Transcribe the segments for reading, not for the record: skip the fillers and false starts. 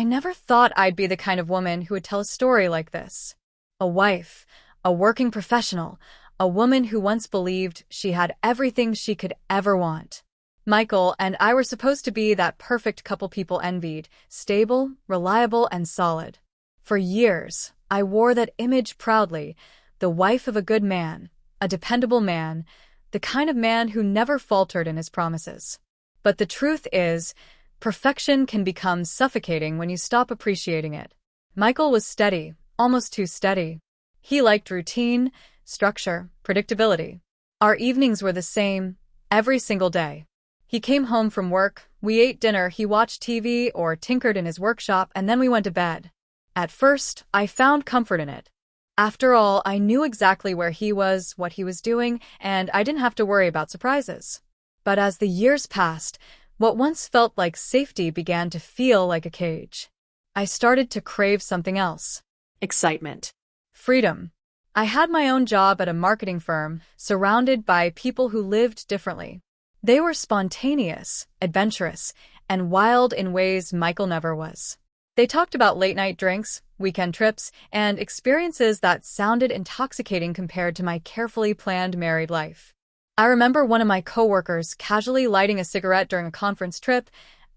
I never thought I'd be the kind of woman who would tell a story like this. A wife, a working professional, a woman who once believed she had everything she could ever want. Michael and I were supposed to be that perfect couple people envied, stable, reliable, and solid. For years, I wore that image proudly, the wife of a good man, a dependable man, the kind of man who never faltered in his promises. But the truth is, perfection can become suffocating when you stop appreciating it. Michael was steady, almost too steady. He liked routine, structure, predictability. Our evenings were the same, every single day. He came home from work, we ate dinner, he watched TV or tinkered in his workshop, and then we went to bed. At first, I found comfort in it. After all, I knew exactly where he was, what he was doing, and I didn't have to worry about surprises. But as the years passed, what once felt like safety began to feel like a cage. I started to crave something else. Excitement. Freedom. I had my own job at a marketing firm, surrounded by people who lived differently. They were spontaneous, adventurous, and wild in ways Michael never was. They talked about late-night drinks, weekend trips, and experiences that sounded intoxicating compared to my carefully planned married life. I remember one of my coworkers casually lighting a cigarette during a conference trip,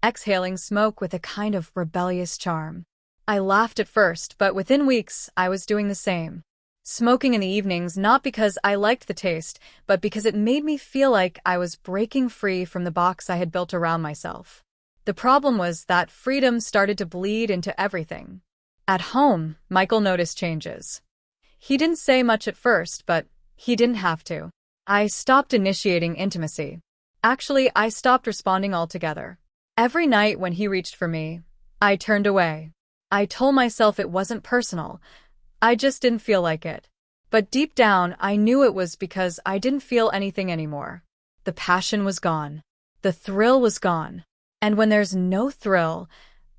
exhaling smoke with a kind of rebellious charm. I laughed at first, but within weeks, I was doing the same. Smoking in the evenings not because I liked the taste, but because it made me feel like I was breaking free from the box I had built around myself. The problem was that freedom started to bleed into everything. At home, Michael noticed changes. He didn't say much at first, but he didn't have to. I stopped initiating intimacy. Actually, I stopped responding altogether. Every night when he reached for me, I turned away. I told myself it wasn't personal. I just didn't feel like it. But deep down, I knew it was because I didn't feel anything anymore. The passion was gone. The thrill was gone. And when there's no thrill,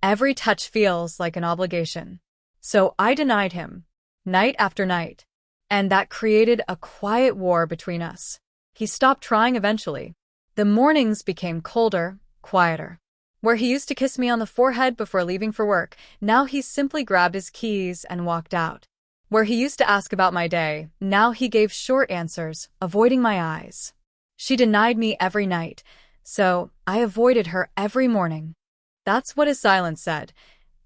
every touch feels like an obligation. So I denied him, night after night. And that created a quiet war between us. He stopped trying eventually. The mornings became colder, quieter. Where he used to kiss me on the forehead before leaving for work, now he simply grabbed his keys and walked out. Where he used to ask about my day, now he gave short answers, avoiding my eyes. She denied me every night, so I avoided her every morning. That's what his silence said,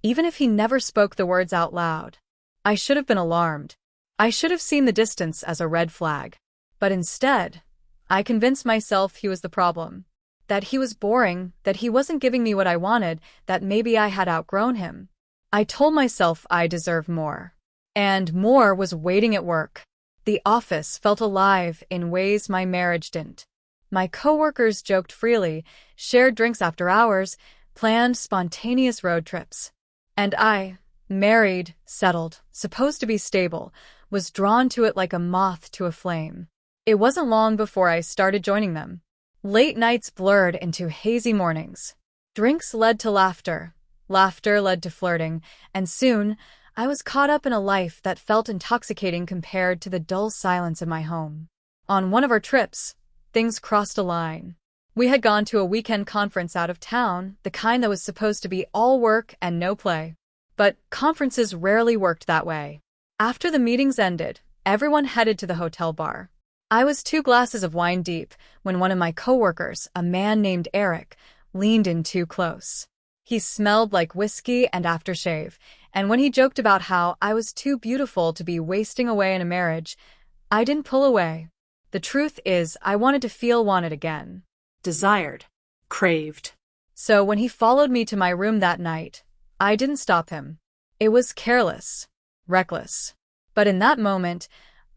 even if he never spoke the words out loud. I should have been alarmed. I should have seen the distance as a red flag. But instead, I convinced myself he was the problem. That he was boring, that he wasn't giving me what I wanted, that maybe I had outgrown him. I told myself I deserved more. And more was waiting at work. The office felt alive in ways my marriage didn't. My coworkers joked freely, shared drinks after hours, planned spontaneous road trips. And I, married, settled, supposed to be stable, was drawn to it like a moth to a flame. It wasn't long before I started joining them. Late nights blurred into hazy mornings. Drinks led to laughter. Laughter led to flirting. And soon, I was caught up in a life that felt intoxicating compared to the dull silence of my home. On one of our trips, things crossed a line. We had gone to a weekend conference out of town, the kind that was supposed to be all work and no play. But conferences rarely worked that way. After the meetings ended, everyone headed to the hotel bar. I was 2 glasses of wine deep when one of my coworkers, a man named Eric, leaned in too close. He smelled like whiskey and aftershave, and when he joked about how I was too beautiful to be wasting away in a marriage, I didn't pull away. The truth is, I wanted to feel wanted again. Desired. Craved. So when he followed me to my room that night, I didn't stop him. It was careless, reckless. But in that moment,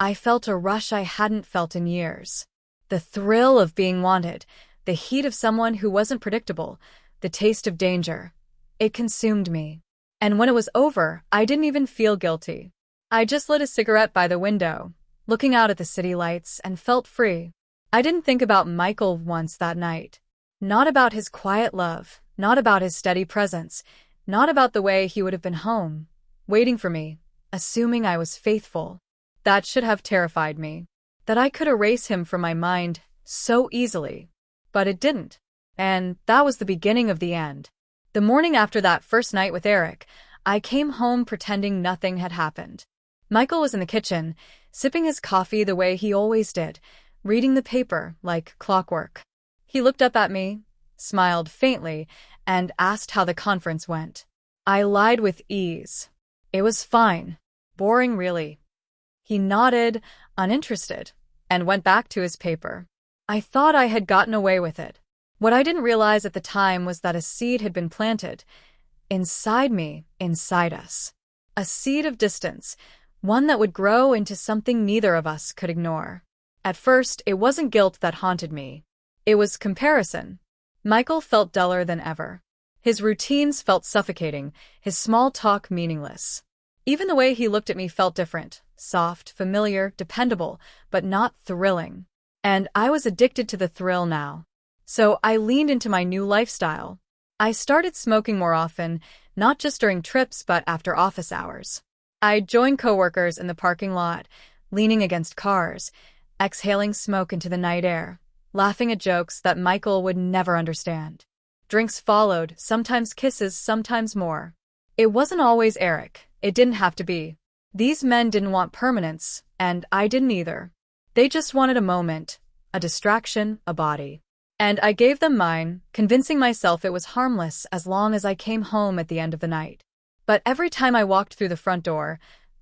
I felt a rush I hadn't felt in years. The thrill of being wanted, the heat of someone who wasn't predictable, the taste of danger. It consumed me. And when it was over, I didn't even feel guilty. I just lit a cigarette by the window, looking out at the city lights, and felt free. I didn't think about Michael once that night. Not about his quiet love, not about his steady presence, not about the way he would have been home, waiting for me, assuming I was faithful. That should have terrified me. That I could erase him from my mind so easily. But it didn't. And that was the beginning of the end. The morning after that first night with Eric, I came home pretending nothing had happened. Michael was in the kitchen, sipping his coffee the way he always did, reading the paper like clockwork. He looked up at me, smiled faintly, and asked how the conference went. I lied with ease. It was fine. Boring, really. He nodded, uninterested, and went back to his paper. I thought I had gotten away with it. What I didn't realize at the time was that a seed had been planted. Inside me, inside us. A seed of distance, one that would grow into something neither of us could ignore. At first, it wasn't guilt that haunted me. It was comparison. Michael felt duller than ever. His routines felt suffocating, his small talk meaningless. Even the way he looked at me felt different, soft, familiar, dependable, but not thrilling. And I was addicted to the thrill now. So I leaned into my new lifestyle. I started smoking more often, not just during trips but after office hours. I'd join coworkers in the parking lot, leaning against cars, exhaling smoke into the night air, laughing at jokes that Michael would never understand. Drinks followed, sometimes kisses, sometimes more. It wasn't always Eric. It didn't have to be. These men didn't want permanence, and I didn't either. They just wanted a moment, a distraction, a body. And I gave them mine, convincing myself it was harmless as long as I came home at the end of the night. But every time I walked through the front door,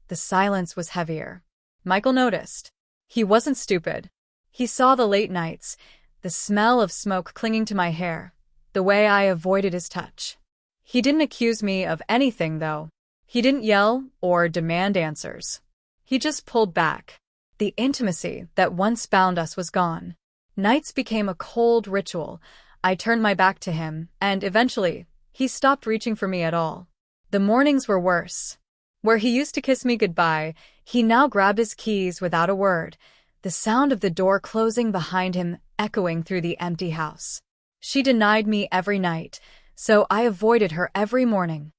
the silence was heavier. Michael noticed. He wasn't stupid. He saw the late nights, the smell of smoke clinging to my hair, the way I avoided his touch. He didn't accuse me of anything, though. He didn't yell or demand answers. He just pulled back. The intimacy that once bound us was gone. Nights became a cold ritual. I turned my back to him, and eventually, he stopped reaching for me at all. The mornings were worse. Where he used to kiss me goodbye, he now grabbed his keys without a word, the sound of the door closing behind him echoing through the empty house. She denied me every night, so I avoided her every morning.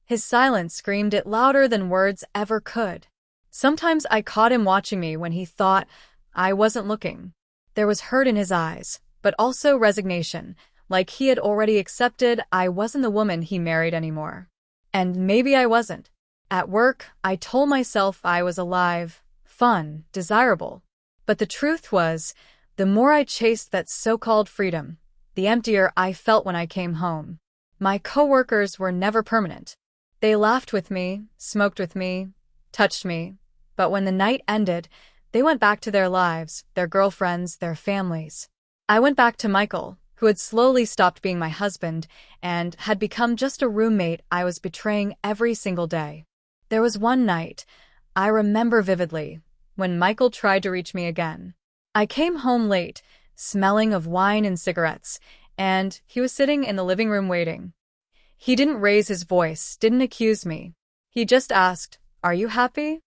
His silence screamed it louder than words ever could. Sometimes I caught him watching me when he thought I wasn't looking. There was hurt in his eyes, but also resignation, like he had already accepted I wasn't the woman he married anymore. And maybe I wasn't. At work, I told myself I was alive, fun, desirable. But the truth was, the more I chased that so-called freedom, the emptier I felt when I came home. My coworkers were never permanent. They laughed with me, smoked with me, touched me, but when the night ended, they went back to their lives, their girlfriends, their families. I went back to Michael, who had slowly stopped being my husband and had become just a roommate I was betraying every single day. There was one night, I remember vividly, when Michael tried to reach me again. I came home late, smelling of wine and cigarettes, and he was sitting in the living room waiting. He didn't raise his voice, didn't accuse me. He just asked, "Are you happy?"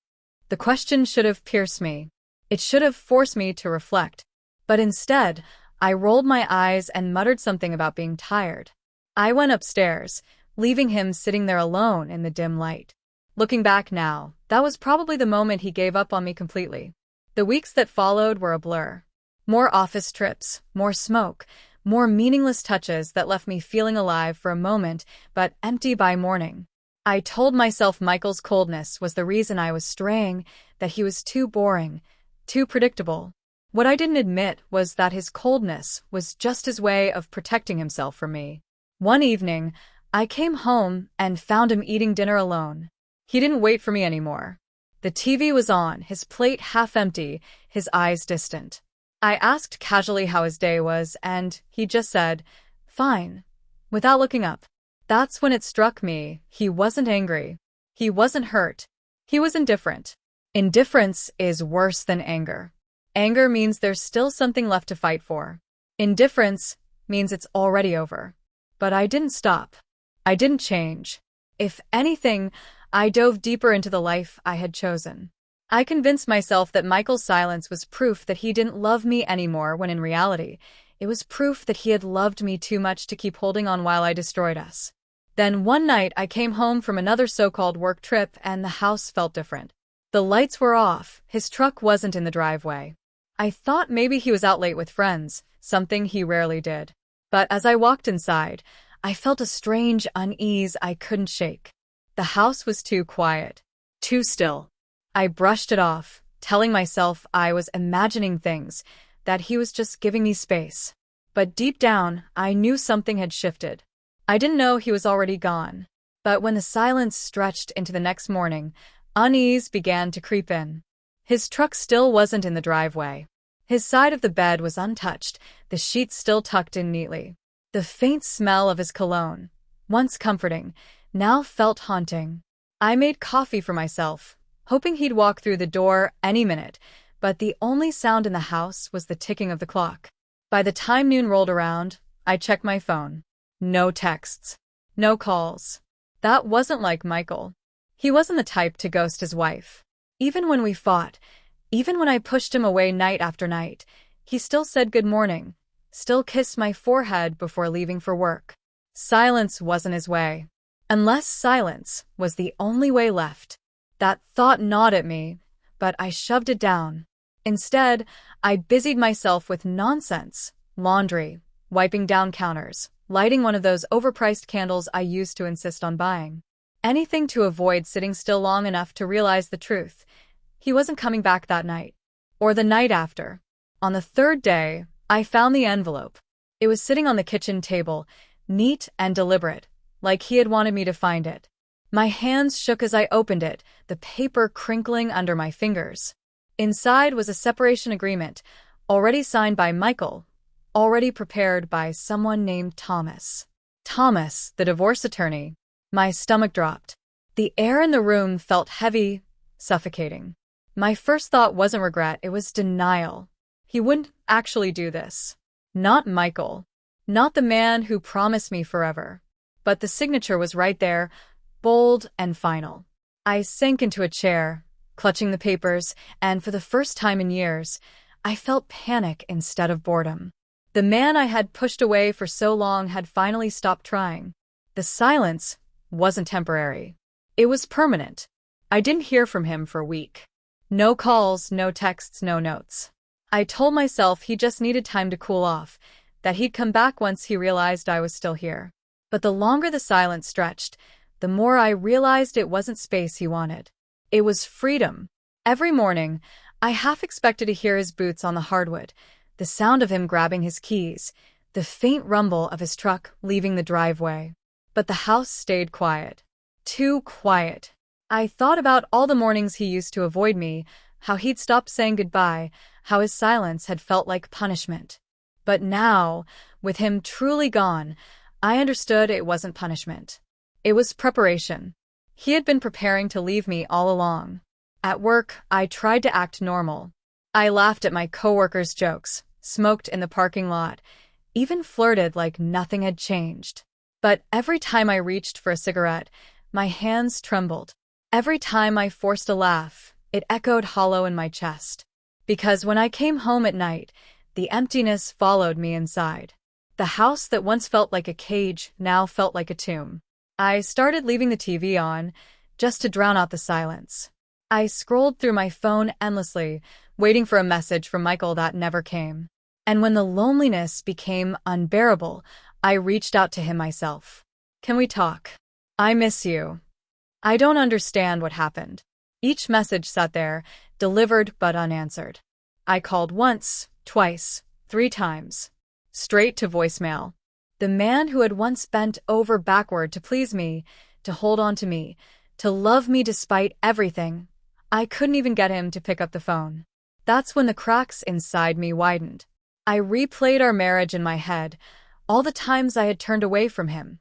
The question should have pierced me. It should have forced me to reflect. But instead, I rolled my eyes and muttered something about being tired. I went upstairs, leaving him sitting there alone in the dim light. Looking back now, that was probably the moment he gave up on me completely. The weeks that followed were a blur. More office trips, more smoke, more meaningless touches that left me feeling alive for a moment, but empty by morning. I told myself Michael's coldness was the reason I was straying, that he was too boring, too predictable. What I didn't admit was that his coldness was just his way of protecting himself from me. One evening, I came home and found him eating dinner alone. He didn't wait for me anymore. The TV was on, his plate half empty, his eyes distant. I asked casually how his day was, and he just said, "Fine," without looking up. That's when it struck me, he wasn't angry. He wasn't hurt. He was indifferent. Indifference is worse than anger. Anger means there's still something left to fight for. Indifference means it's already over. But I didn't stop. I didn't change. If anything, I dove deeper into the life I had chosen. I convinced myself that Michael's silence was proof that he didn't love me anymore, when in reality, it was proof that he had loved me too much to keep holding on while I destroyed us. Then one night I came home from another so-called work trip and the house felt different. The lights were off, his truck wasn't in the driveway. I thought maybe he was out late with friends, something he rarely did. But as I walked inside, I felt a strange unease I couldn't shake. The house was too quiet. Too still. I brushed it off, telling myself I was imagining things, that he was just giving me space. But deep down, I knew something had shifted. I didn't know he was already gone. But when the silence stretched into the next morning, unease began to creep in. His truck still wasn't in the driveway. His side of the bed was untouched, the sheets still tucked in neatly. The faint smell of his cologne, once comforting, now felt haunting. I made coffee for myself, hoping he'd walk through the door any minute, but the only sound in the house was the ticking of the clock. By the time noon rolled around, I checked my phone. No texts. No calls. That wasn't like Michael. He wasn't the type to ghost his wife. Even when we fought, even when I pushed him away night after night, he still said good morning, still kissed my forehead before leaving for work. Silence wasn't his way. Unless silence was the only way left. That thought gnawed at me, but I shoved it down. Instead, I busied myself with nonsense, laundry, wiping down counters, lighting one of those overpriced candles I used to insist on buying. Anything to avoid sitting still long enough to realize the truth. He wasn't coming back that night. Or the night after. On the third day, I found the envelope. It was sitting on the kitchen table, neat and deliberate, like he had wanted me to find it. My hands shook as I opened it, the paper crinkling under my fingers. Inside was a separation agreement, already signed by Michael, already prepared by someone named Thomas. Thomas, the divorce attorney. My stomach dropped. The air in the room felt heavy, suffocating. My first thought wasn't regret, it was denial. He wouldn't actually do this. Not Michael. Not the man who promised me forever. But the signature was right there, bold and final. I sank into a chair, clutching the papers, and for the first time in years, I felt panic instead of boredom. The man I had pushed away for so long had finally stopped trying. The silence wasn't temporary. It was permanent. I didn't hear from him for a week. No calls, no texts, no notes. I told myself he just needed time to cool off, that he'd come back once he realized I was still here. But the longer the silence stretched, the more I realized it wasn't space he wanted. It was freedom. Every morning, I half expected to hear his boots on the hardwood, the sound of him grabbing his keys, the faint rumble of his truck leaving the driveway. But the house stayed quiet. Too quiet. I thought about all the mornings he used to avoid me, how he'd stopped saying goodbye, how his silence had felt like punishment. But now, with him truly gone, I understood it wasn't punishment. It was preparation. He had been preparing to leave me all along. At work, I tried to act normal. I laughed at my coworkers' jokes, smoked in the parking lot, even flirted like nothing had changed. But every time I reached for a cigarette, my hands trembled. Every time I forced a laugh, it echoed hollow in my chest. Because when I came home at night, the emptiness followed me inside. The house that once felt like a cage now felt like a tomb. I started leaving the TV on, just to drown out the silence. I scrolled through my phone endlessly, waiting for a message from Michael that never came. And when the loneliness became unbearable, I reached out to him myself. Can we talk? I miss you. I don't understand what happened. Each message sat there, delivered but unanswered. I called once, twice, 3 times. Straight to voicemail. The man who had once bent over backward to please me, to hold on to me, to love me despite everything, I couldn't even get him to pick up the phone. That's when the cracks inside me widened. I replayed our marriage in my head, all the times I had turned away from him,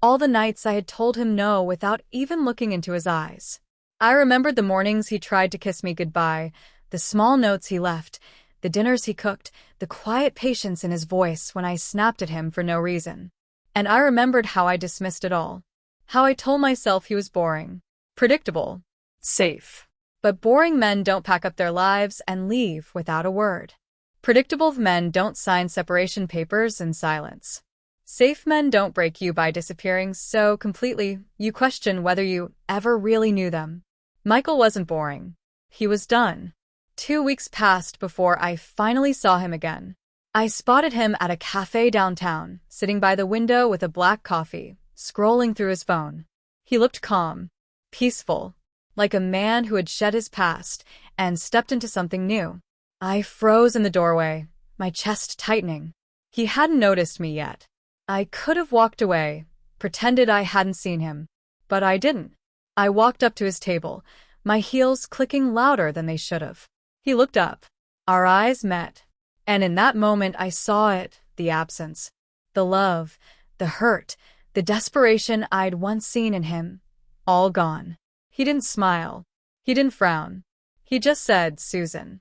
all the nights I had told him no without even looking into his eyes. I remembered the mornings he tried to kiss me goodbye, the small notes he left, the dinners he cooked, the quiet patience in his voice when I snapped at him for no reason. And I remembered how I dismissed it all. How I told myself he was boring, predictable, safe. But boring men don't pack up their lives and leave without a word. Predictable men don't sign separation papers in silence. Safe men don't break you by disappearing so completely you question whether you ever really knew them. Michael wasn't boring. He was done. 2 weeks passed before I finally saw him again. I spotted him at a cafe downtown, sitting by the window with a black coffee, scrolling through his phone. He looked calm, peaceful, like a man who had shed his past and stepped into something new. I froze in the doorway, my chest tightening. He hadn't noticed me yet. I could have walked away, pretended I hadn't seen him, but I didn't. I walked up to his table, my heels clicking louder than they should have. He looked up. Our eyes met. And in that moment I saw it, the absence, the love, the hurt, the desperation I'd once seen in him, all gone. He didn't smile. He didn't frown. He just said, "Susan."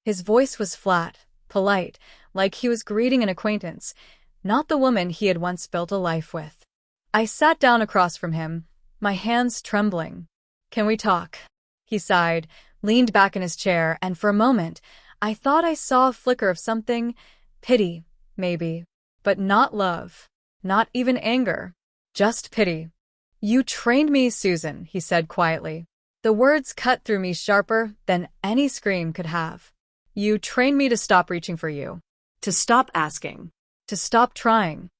His voice was flat, polite, like he was greeting an acquaintance, not the woman he had once built a life with. I sat down across from him, my hands trembling. "Can we talk?" He sighed, leaned back in his chair, and for a moment, I thought I saw a flicker of something, pity, maybe, but not love, not even anger, just pity. "You trained me, Susan," he said quietly. The words cut through me sharper than any scream could have. "You trained me to stop reaching for you, To stop asking. to stop trying."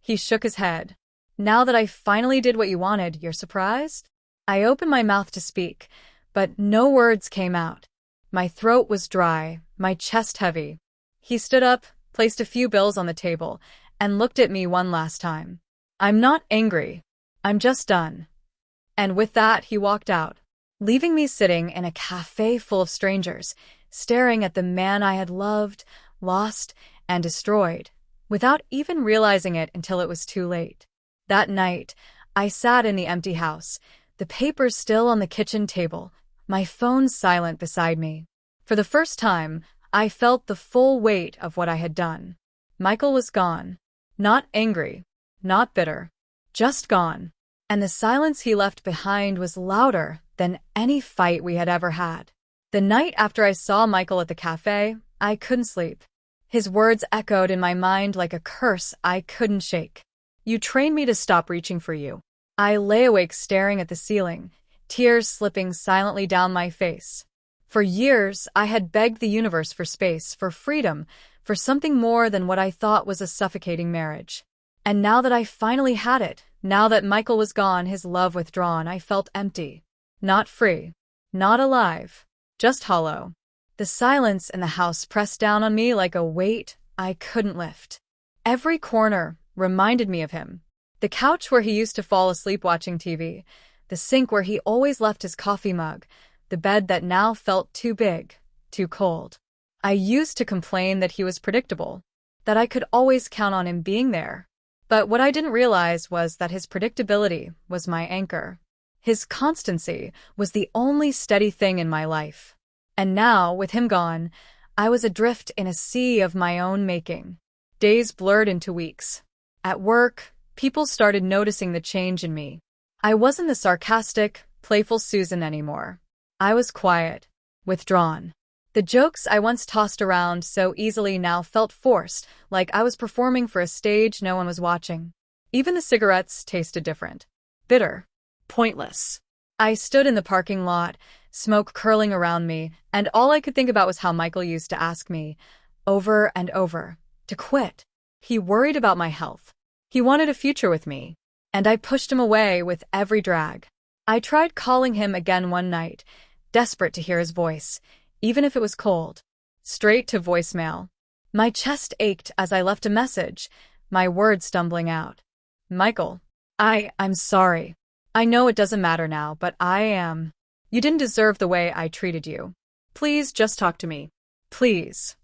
He shook his head. "Now that I finally did what you wanted, you're surprised?" I opened my mouth to speak, but no words came out. My throat was dry, my chest heavy. He stood up, placed a few bills on the table, and looked at me one last time. "I'm not angry. I'm just done." And with that, he walked out, leaving me sitting in a cafe full of strangers, staring at the man I had loved, lost, and destroyed, without even realizing it until it was too late. That night, I sat in the empty house, the papers still on the kitchen table, my phone silent beside me. For the first time, I felt the full weight of what I had done. Michael was gone. Not angry, not bitter, just gone. And the silence he left behind was louder than any fight we had ever had. The night after I saw Michael at the cafe, I couldn't sleep. His words echoed in my mind like a curse I couldn't shake. "You trained me to stop reaching for you." I lay awake staring at the ceiling, tears slipping silently down my face. For years, I had begged the universe for space, for freedom, for something more than what I thought was a suffocating marriage. And now that I finally had it, now that Michael was gone, his love withdrawn, I felt empty. Not free. Not alive. Just hollow. The silence in the house pressed down on me like a weight I couldn't lift. Every corner reminded me of him. The couch where he used to fall asleep watching TV, the sink where he always left his coffee mug, the bed that now felt too big, too cold. I used to complain that he was predictable, that I could always count on him being there. But what I didn't realize was that his predictability was my anchor. His constancy was the only steady thing in my life. And now, with him gone, I was adrift in a sea of my own making. Days blurred into weeks. At work, people started noticing the change in me. I wasn't the sarcastic, playful Susan anymore. I was quiet, withdrawn. The jokes I once tossed around so easily now felt forced, like I was performing for a stage no one was watching. Even the cigarettes tasted different. Bitter. Pointless. I stood in the parking lot, smoke curling around me, and all I could think about was how Michael used to ask me, over and over, to quit. He worried about my health. He wanted a future with me, and I pushed him away with every drag. I tried calling him again one night, desperate to hear his voice, even if it was cold. Straight to voicemail. My chest ached as I left a message, my words stumbling out. "Michael, I'm sorry. I know it doesn't matter now, but you didn't deserve the way I treated you. Please just talk to me. Please."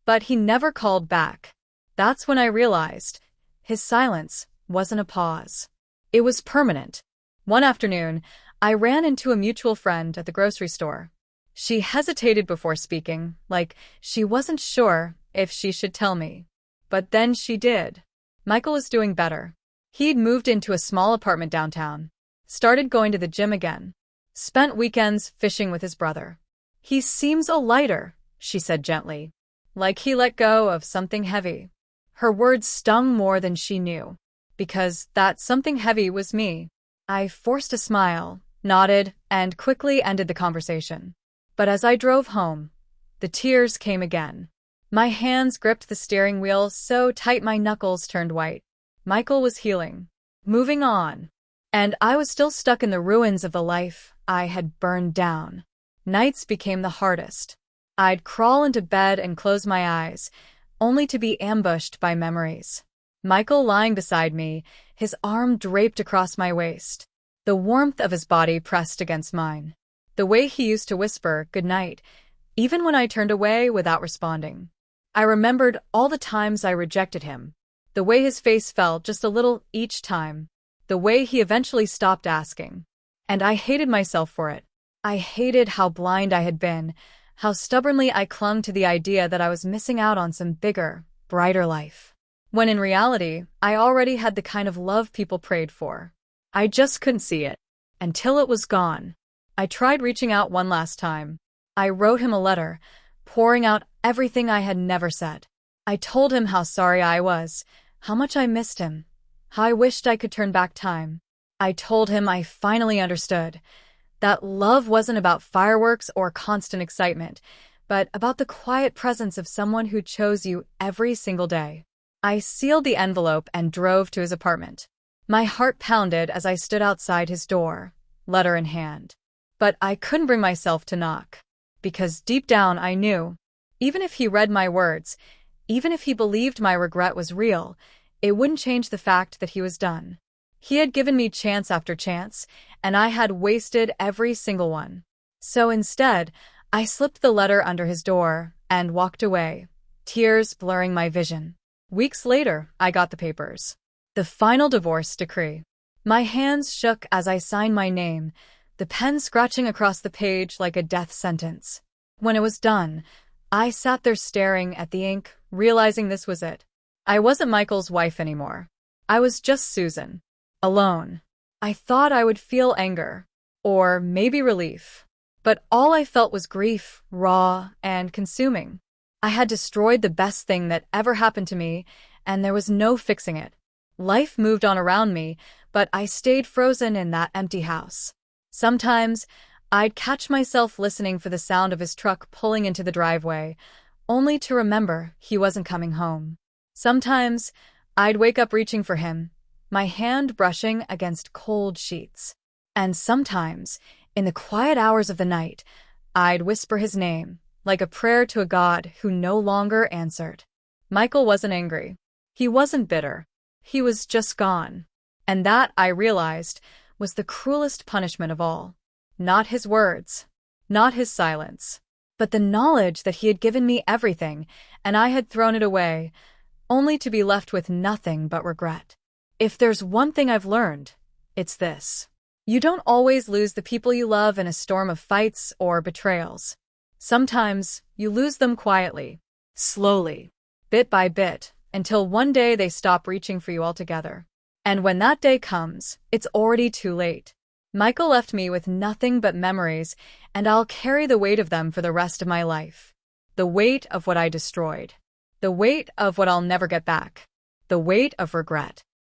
But he never called back. That's when I realized his silence wasn't a pause. It was permanent. One afternoon, I ran into a mutual friend at the grocery store. She hesitated before speaking, like she wasn't sure if she should tell me. But then she did. Michael is doing better. He'd moved into a small apartment downtown, started going to the gym again, spent weekends fishing with his brother. "He seems a lighter," she said gently, like he let go of something heavy. Her words stung more than she knew, because that something heavy was me. I forced a smile, nodded, and quickly ended the conversation. But as I drove home, the tears came again. My hands gripped the steering wheel so tight my knuckles turned white. Michael was healing, moving on, and I was still stuck in the ruins of the life I had burned down. Nights became the hardest. I'd crawl into bed and close my eyes, only to be ambushed by memories. Michael lying beside me, his arm draped across my waist. The warmth of his body pressed against mine. The way he used to whisper, "Good night," even when I turned away without responding. I remembered all the times I rejected him. The way his face fell just a little each time. The way he eventually stopped asking. And I hated myself for it. I hated how blind I had been, how stubbornly I clung to the idea that I was missing out on some bigger, brighter life. When in reality, I already had the kind of love people prayed for. I just couldn't see it. Until it was gone. I tried reaching out one last time. I wrote him a letter, pouring out everything I had never said. I told him how sorry I was, how much I missed him, how I wished I could turn back time. I told him I finally understood that love wasn't about fireworks or constant excitement, but about the quiet presence of someone who chose you every single day. I sealed the envelope and drove to his apartment. My heart pounded as I stood outside his door, letter in hand. But I couldn't bring myself to knock. Because deep down I knew, even if he read my words, even if he believed my regret was real, it wouldn't change the fact that he was done. He had given me chance after chance, and I had wasted every single one. So instead, I slipped the letter under his door and walked away, tears blurring my vision. Weeks later, I got the papers. The final divorce decree. My hands shook as I signed my name, the pen scratching across the page like a death sentence. When it was done, I sat there staring at the ink, realizing this was it. I wasn't Michael's wife anymore. I was just Susan. Alone. I thought I would feel anger. Or maybe relief. But all I felt was grief, raw and consuming. I had destroyed the best thing that ever happened to me, and there was no fixing it. Life moved on around me, but I stayed frozen in that empty house. Sometimes, I'd catch myself listening for the sound of his truck pulling into the driveway, only to remember he wasn't coming home. Sometimes, I'd wake up reaching for him, my hand brushing against cold sheets. And sometimes, in the quiet hours of the night, I'd whisper his name, like a prayer to a God who no longer answered. Michael wasn't angry. He wasn't bitter. He was just gone. And that, I realized, was the cruelest punishment of all. Not his words, not his silence, but the knowledge that he had given me everything, and I had thrown it away, only to be left with nothing but regret. If there's one thing I've learned, it's this. You don't always lose the people you love in a storm of fights or betrayals. Sometimes, you lose them quietly, slowly, bit by bit, until one day they stop reaching for you altogether. And when that day comes, it's already too late. Michael left me with nothing but memories, and I'll carry the weight of them for the rest of my life. The weight of what I destroyed. The weight of what I'll never get back. The weight of regret.